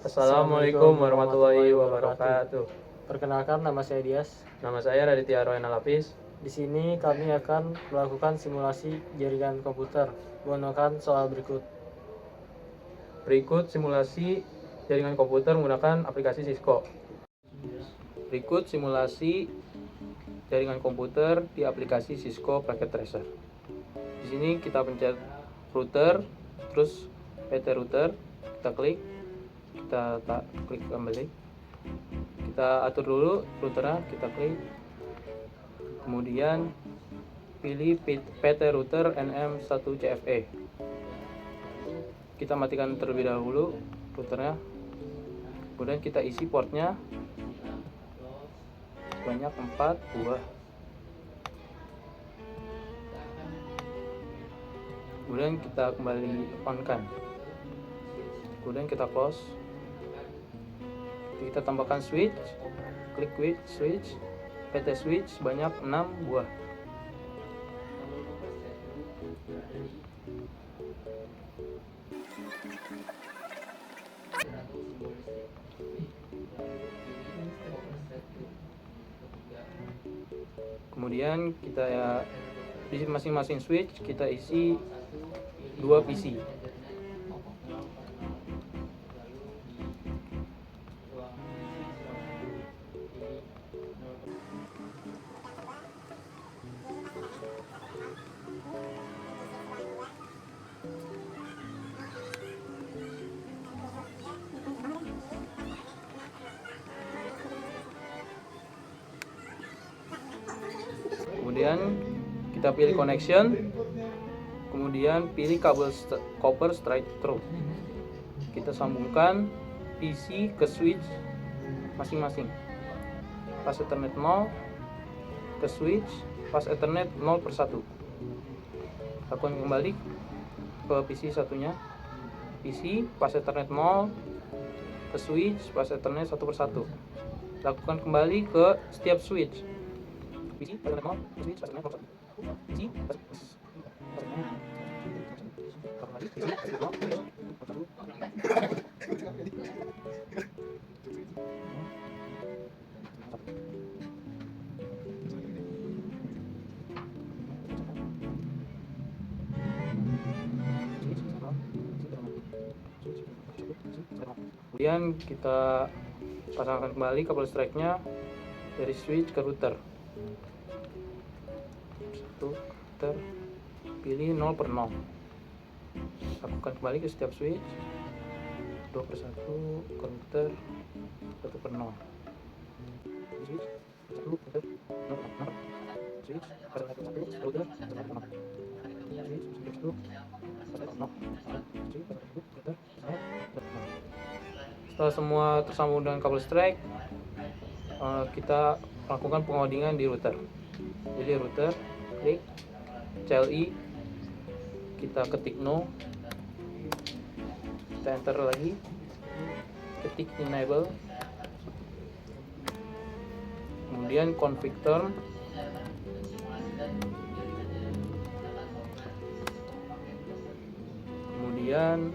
Assalamualaikum warahmatullahi wabarakatuh. Perkenalkan, nama saya Dias. Nama saya Raditya Royana Lapis. Di sini kami akan melakukan simulasi jaringan komputer menggunakan soal berikut. Berikut simulasi jaringan komputer menggunakan aplikasi Cisco. Berikut simulasi jaringan komputer di aplikasi Cisco Packet Tracer. Di sini kita pencet router, terus PT router, kita klik kembali. Kita atur dulu routernya, kita klik. Kemudian pilih PT router NM1CFE. Kita matikan terlebih dahulu routernya. Kemudian kita isi portnya banyak 4 buah. Kemudian kita kembali on kan. Kemudian kita close. Kita tambahkan switch, klik switch, PT switch banyak 6 buah. Kemudian kita di masing-masing switch kita isi 2 PC. Kemudian kita pilih connection, kemudian pilih kabel copper straight through. Kita sambungkan PC ke switch masing-masing. Pas Ethernet 0 ke switch, pas Ethernet 0/1. Lakukan kembali ke PC satunya. PC pas Ethernet 0 ke switch, pas Ethernet 1/1. Lakukan kembali ke setiap switch. PC pas Ethernet 0 ke switch, pas Ethernet 1/1. PC pas kemudian kita pasangkan kembali kabel strike-nya dari switch ke router. Router pilih 0/0. Lakukan kembali ke setiap switch 2/1 ke router 1/0. Switch 1 router 0/0. Switch 1 router 1/0. Switch 1 1/0. Switch 1 router 1/0. Setelah semua tersambung dengan kabel strike, kita lakukan pengodingan di router. Jadi router, klik CLI, kita ketik no, kita enter lagi, ketik enable, kemudian config term, kemudian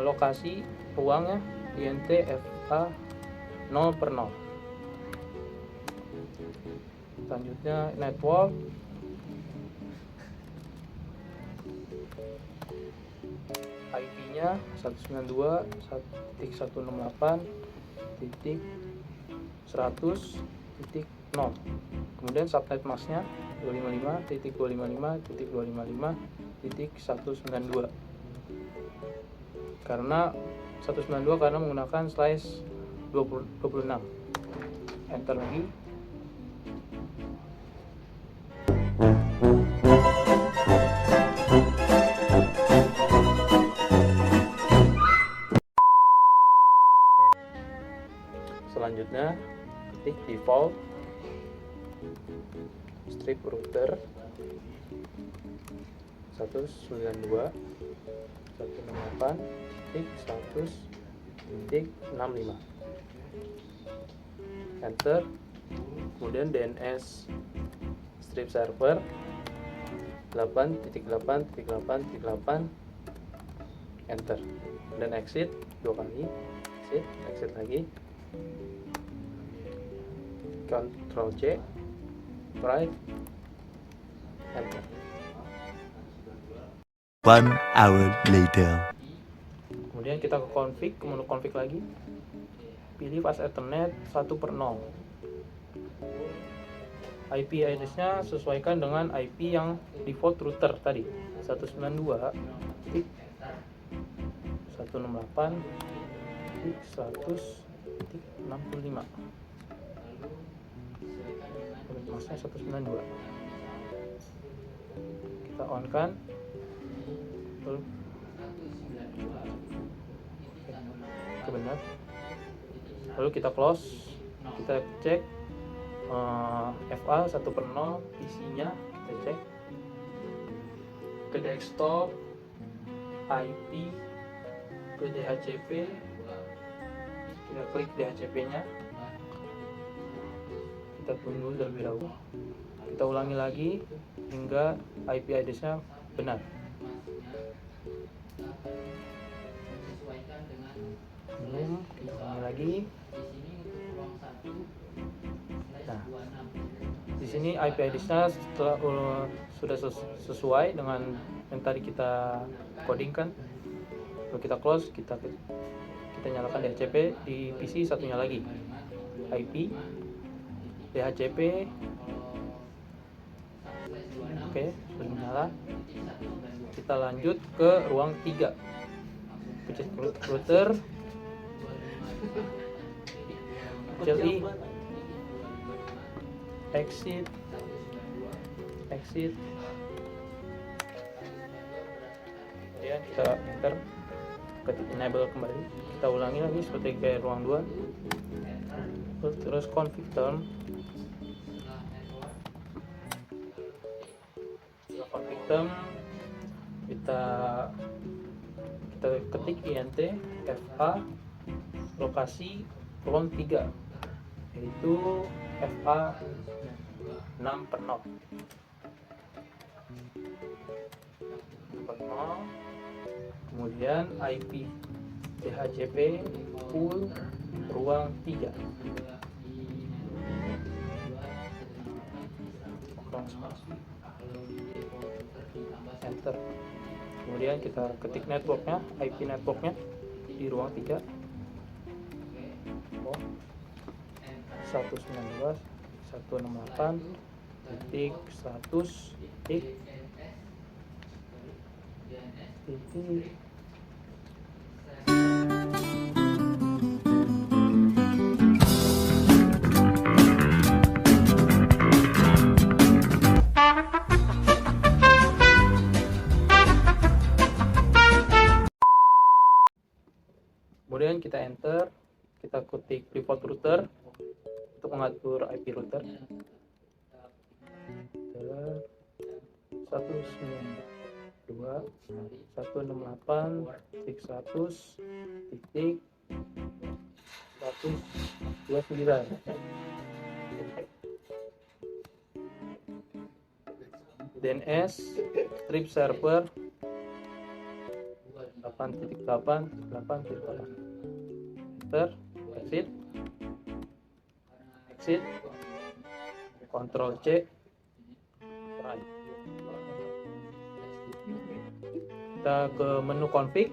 lokasi ruangnya INT FA 0/0. Selanjutnya network, IP-nya 192.168.100.0. Kemudian subnet masknya 255.255.255.192. Karena 192 karena menggunakan slice 26. Enter lagi. Selanjutnya ketik default strip router 192.168.100.65. Enter. Kemudian DNS strip server 8.8.8.8 enter, dan exit 2 kali, exit lagi, Ctrl C, right, enter. 1 hour later. Kemudian kita ke config, ke menu config lagi, pilih fast ethernet 1/0. IP address-nya sesuaikan dengan IP yang default router tadi, 192.168.100.65. Masnya 192. Kita on kan, benar. Lalu kita close, kita cek FA 1/0 PC-nya, kita cek ke desktop, IP, ke DHCP, kita klik DHCP-nya, kita tunggu terlebih dahulu, kita ulangi lagi hingga IP address-nya benar. Belum, kita ulangi lagi. Nah, di sini IP address-nya sudah sesuai dengan yang tadi kita codingkan. Lalu kita close, kita nyalakan DHCP di PC satunya lagi. IP DHCP, oke, sudah menyala. Kita lanjut ke ruang 3, pencet router, CLI, exit, kemudian kita enter, ketik enable kembali, kita ulangi lagi seperti kayak ruang 2, terus config term, kita ketik int fa lokasi ruang 3, yaitu fa 6/0. Kemudian IP DHCP pool ruang 3. Enter. Kemudian kita ketik networknya, IP networknya di ruang 3. 192.168.100. Kemudian kita enter, kita ketik default router untuk mengatur IP router. 192.168.100.129. DNS strip server 8.8.8.8. Enter, exit, Ctrl C, right. Kita ke menu config,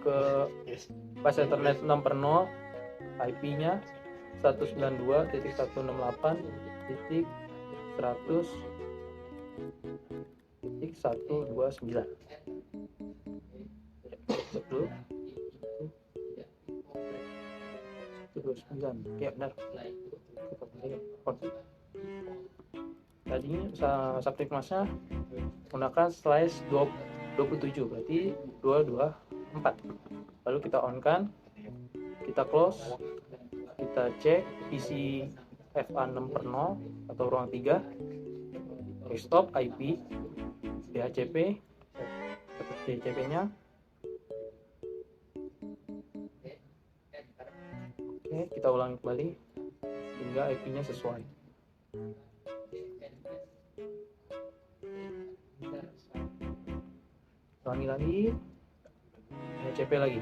ke fast ethernet 6/0, IP-nya 192.168.100.129. Dulu 129, ya benar. Tadi subject mask-nya menggunakan /27, berarti 224. Lalu kita on kan, kita close, kita cek PC FA 6/0 atau ruang 3, desktop IP DHCP, DHCP-nya. Oke, kita ulangi kembali hingga IP-nya sesuai. ulangi lagi, DHCP lagi.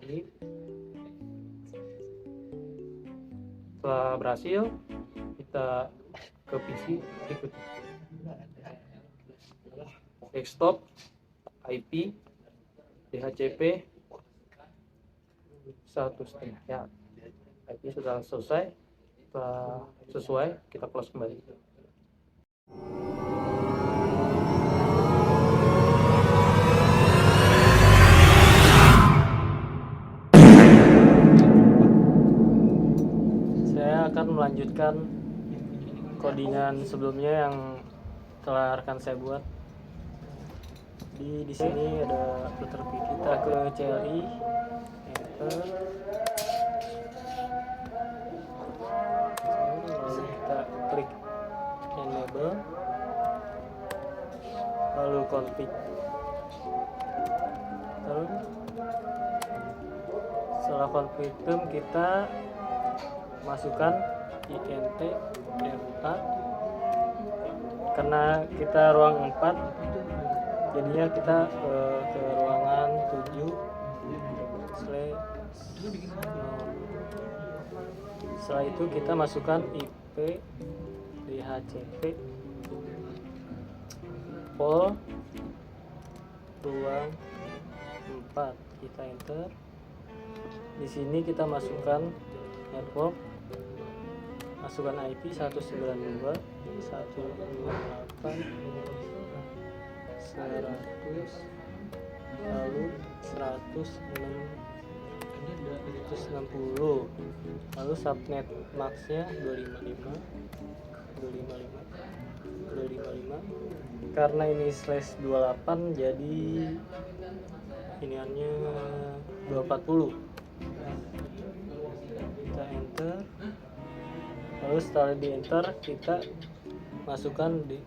Balik. Setelah berhasil, kita ke PC berikutnya. Desktop, IP, DHCP 1,5 ya. IP sudah selesai. Setelah sesuai, kita close kembali. Saya akan melanjutkan codingan sebelumnya yang telah rekan saya buat. Di sini ada router kita ke CLI, enter. Lalu kita klik enable, lalu config. Lalu setelah confirm kita masukkan int r4 karena kita ruang 4, jadinya kita ke ruangan 7/0. Setelah itu kita masukkan IP DHCP pol ruang 4, kita enter. Di sini kita masukkan network, masukkan IP 192.168.100, lalu 160, lalu subnet maxnya 255. Karena ini /28 jadi iniannya 240. Kita enter, lalu setelah di enter kita masukkan di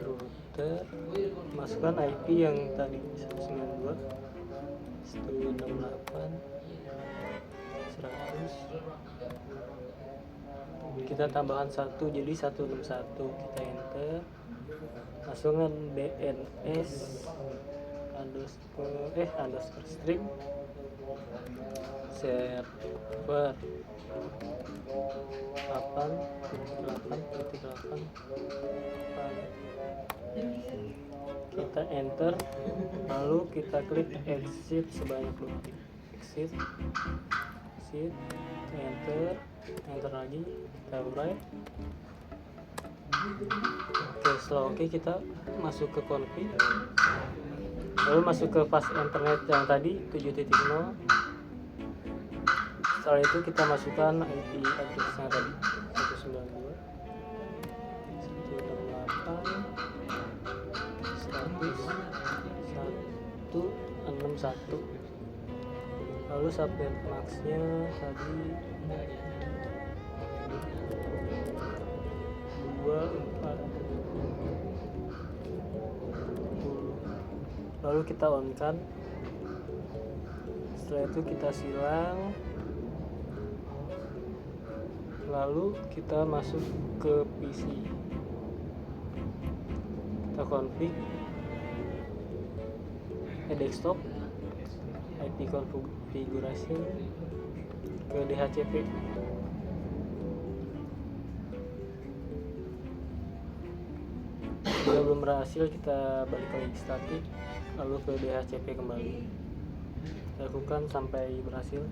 router, masukkan IP yang tadi 192.168.100, kita tambahkan 1 jadi 161, kita enter, masukkan DNS underscore string server 8.8.8, kita enter, lalu kita klik exit sebanyak 2 kali, exit, enter lagi, kita write. Oke, setelah oke kita masuk ke config, lalu masuk ke fast internet yang tadi 7.0. Setelah itu kita masukkan IP address-nya tadi 192.168.100.161, lalu subnet max-nya tadi 240, lalu kita on kan. Setelah itu kita silang, lalu kita masuk ke PC, kita config desktop, IP configuration, ke DHCP. Jika belum berhasil, kita balik lagi statik, lalu ke DHCP kembali, lakukan sampai berhasil.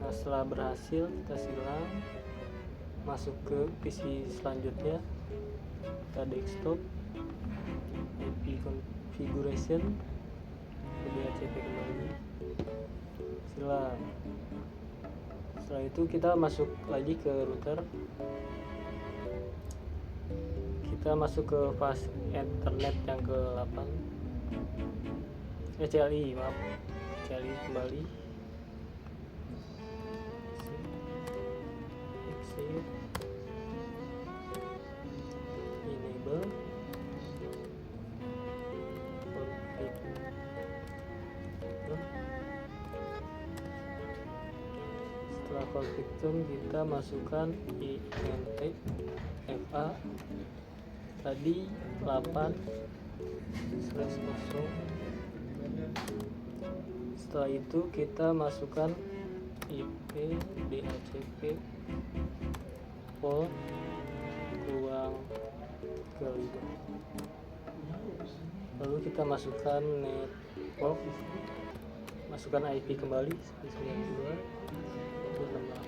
Nah, setelah berhasil kita silang, masuk ke PC selanjutnya, kita desktop, IP configuration, ke DHCP kembali, silang. Setelah itu kita masuk lagi ke router, kita masuk ke fast internet yang ke-8, CLI kembali, exit, enable, config term kita masukkan int fa tadi 8/0. Setelah itu kita masukkan IP DHCP port ruang kelima. Lalu kita masukkan network, masukkan IP kembali 92.168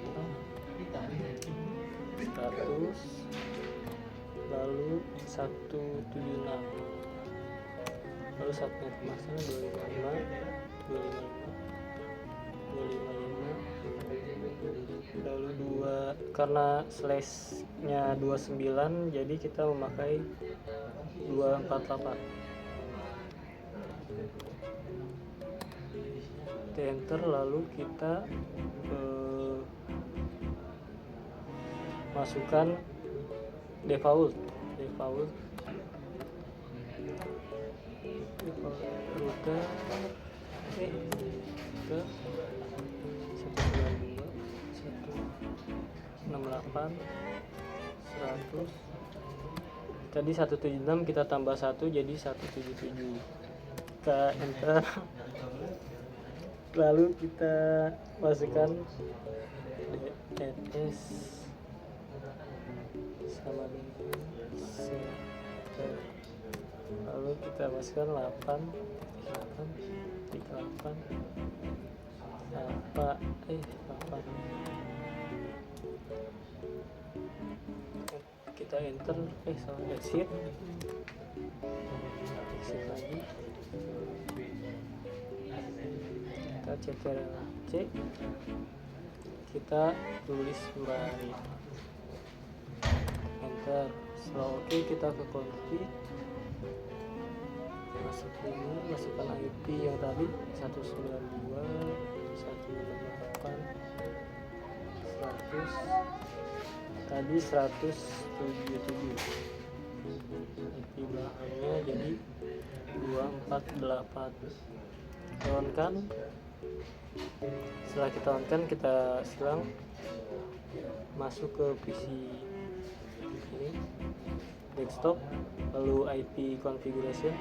lalu 176, lalu subnet masknya 255 lalu 2, karena slashnya 29 jadi kita memakai 248. Enter, lalu kita masukkan default router ke 192.168.100. Tadi 176 kita tambah 1 jadi 177. Kita enter. Lalu kita masukkan DNS sama dengan server. Lalu kita masukkan 8.8 8 kita enter, exit lagi, kita ctrl-c, kita tulis kembali, enter. Setelah oke, kita ke config, masukkan IP yang tadi 192.168.100, tadi 177. IP belakangnya jadi 248. On-kan. Setelah kita on-kan, kita silang masuk ke PC ini, desktop, lalu IP configuration,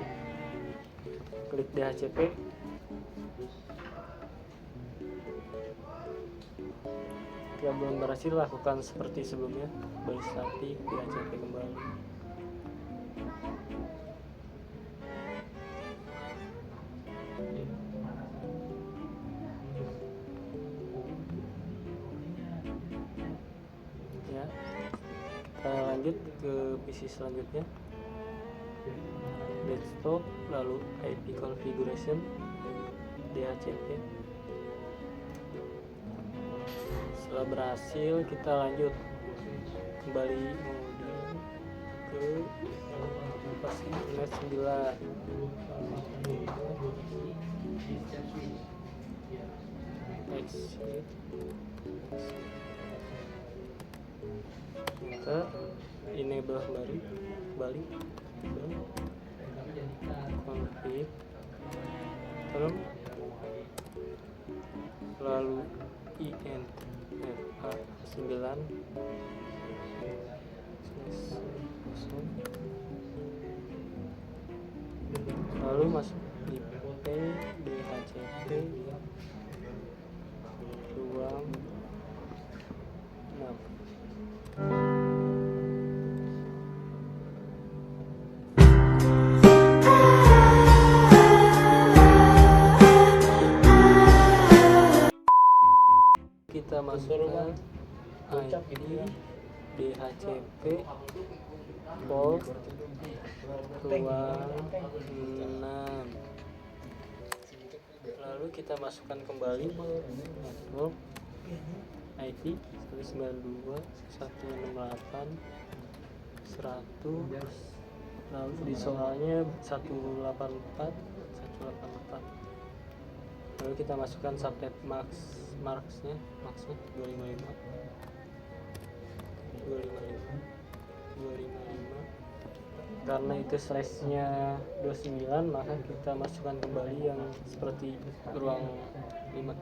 klik DHCP, jika belum berhasil lakukan seperti sebelumnya, balik static DHCP kembali. Ya, kita lanjut ke PC selanjutnya, desktop, lalu IP configuration, DHCP. Setelah berhasil, kita lanjut kembali kemudian ke pasti internet 9. Exit, enter, enable kembali ke config term, lalu int fa 9 lalu masuk IP DHCP ruang 6. Kita masukkan IP DHCP port ruang 6. Lalu kita masukkan kembali network IP 192.168.100, lalu di soalnya 184. Lalu kita masukkan subnet maksnya 255. Karena itu slashnya 29, maka kita masukkan kembali yang seperti ruang 5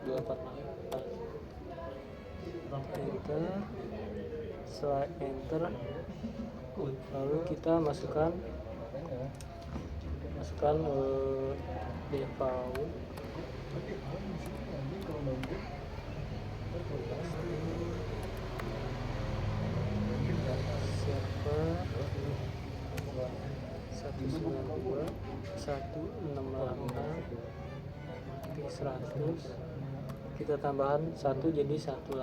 248. enter. Setelah enter, lalu kita masukkan default server 192.168.100. Kita tambahan 1 jadi 185.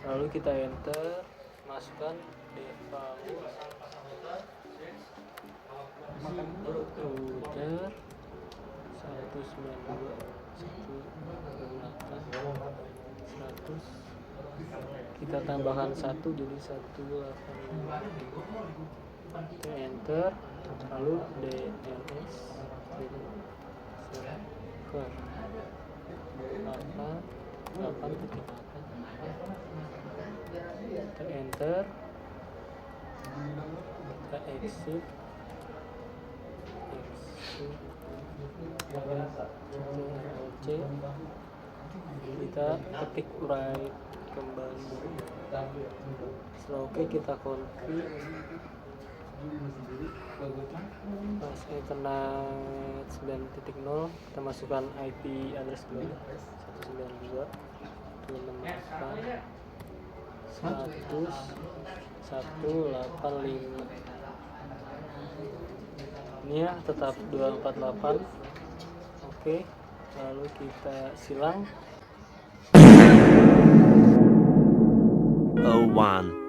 Lalu kita enter, masukkan default router 192.168.100. Kita tambahkan 1 jadi 185. Kita enter, lalu DNS server 8.8. Kita enter, kita exit, kita ketik write kembali. Setelah oke, kita config pas Ethernet 9.0, kita masukkan IP address dulu 192.168.100.185. Ini ya, tetap 248. Oke, lalu kita silang. 01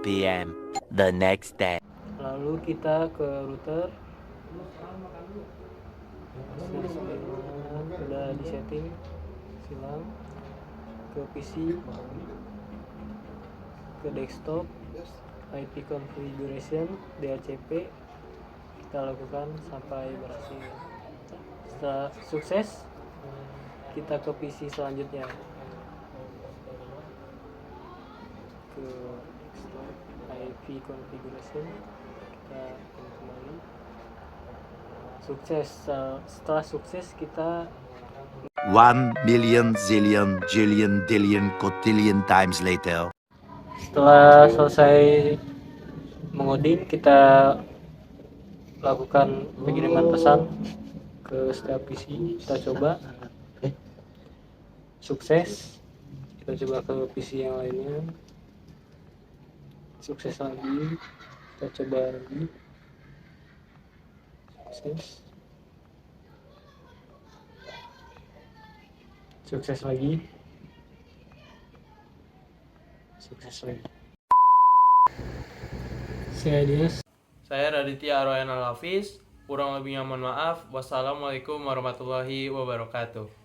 p.m. the next day. Lalu kita ke router. Sudah di setting, silang ke PC, ke desktop, IP configuration, DHCP. Kita lakukan sampai berhasil. Setelah sukses, kita ke PC selanjutnya, ke desktop, IP configuration, kita kembali. Sukses. Setelah sukses, kita 1 million zillion jillion dillion cotillion times later. setelah selesai mengoding, kita lakukan pengiriman pesan ke setiap PC. Kita coba, sukses. Kita coba ke PC yang lainnya, sukses lagi. Kita coba lagi, sukses. Sukses lagi, sukses lagi. Saya Dias. Saya Raditya Royanal Hafiz. Kurang lebihnya mohon maaf. Wassalamualaikum warahmatullahi wabarakatuh.